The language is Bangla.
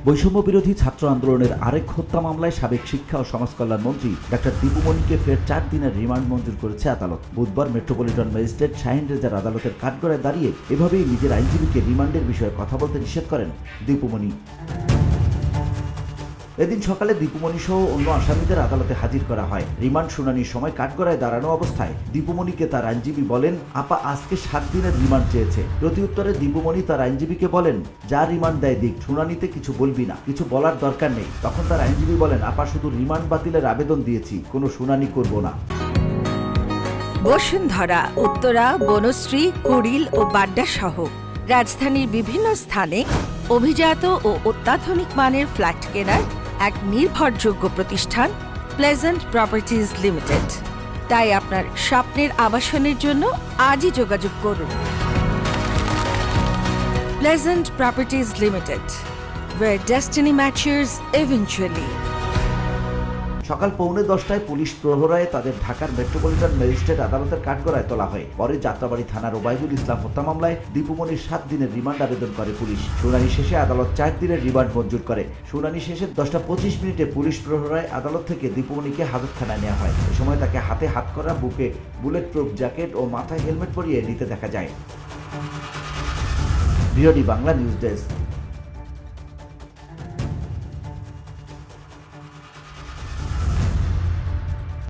বৈষম্য বিরোধী ছাত্র আন্দোলনের আরেক হত্যা মামলায় সাবেক শিক্ষা ও সমাজকল্যাণ মন্ত্রী ডক্টর দীপুমণিকে ফের 4 দিনের রিমান্ড মঞ্জুর করেছে আদালত। বুধবার মেট্রোপলিটন ম্যাজিস্ট্রেট শাহিন রেজার আদালতের কাঠগড়ায় দাঁড়িয়ে এভাবেই নিজের আইনজীবীকে রিমান্ডের বিষয়ে কথা বলতে নিষেধ করেন দীপুমণি। এদিন সকালে দীপুমণি সহ অন্য আসামিদের আদালতে হাজির করা হয়। রিমান্ড শুনানির সময় কাঠগড়ায় দাঁড়ানো অবস্থায় দীপুমণিকে তার আইনজীবী বলেন, আপা আজকে 7 দিনের রিমান্ড চেয়েছে। প্রতি উত্তরে দীপুমণি তার আইনজীবীকে বলেন, যা রিমান্ড দেয় দিক, শুনানিতে কিছু বলবি না, কিছু বলার দরকার নেই। তখন তার আইনজীবী বলেন, আপা শুধু রিমান্ড বাতিলের আবেদন দিয়েছি, কোনো শুনানি করব না। বসুন্ধরা, উত্তরা, বনশ্রী, কুড়িল ও বাড্ডা সহ রাজধানীর বিভিন্ন স্থানে অভিজাত ও অত্যাধুনিক মানের ফ্ল্যাট কেনার এক নির্ভরযোগ্য প্রতিষ্ঠান প্লেজেন্ট প্রপার্টিজ লিমিটেড। তাই আপনার স্বপ্নের আবাসনের জন্য আজই যোগাযোগ করুন। Pleasant properties limited, where destiny matches eventually. সকাল 9:45টায় পুলিশ প্রহরায় তাদের ঢাকার মেট্রোপলিটন ম্যাজিস্ট্রেট আদালতের কাঠগড়ায় তোলা হয়। পরে যাত্রাবাড়ি থানার ওবায়দুল ইসলাম হত্যা মামলায় দীপুমণির 7 দিনের রিমান্ড আবেদন করে পুলিশ। শুনানি শেষে আদালত 4 দিনের রিমান্ড মঞ্জুর করে। শুনানি শেষে 10:25 পুলিশ প্রহরায় আদালত থেকে দীপুমণিকে হাজতখানায় নেওয়া হয়। এ সময় তাকে হাতে হাতকড়া, বুকে বুলেট প্রুফ জ্যাকেট ও মাথায় হেলমেট পরিয়ে নিতে দেখা যায়। VOD Bangla news desk.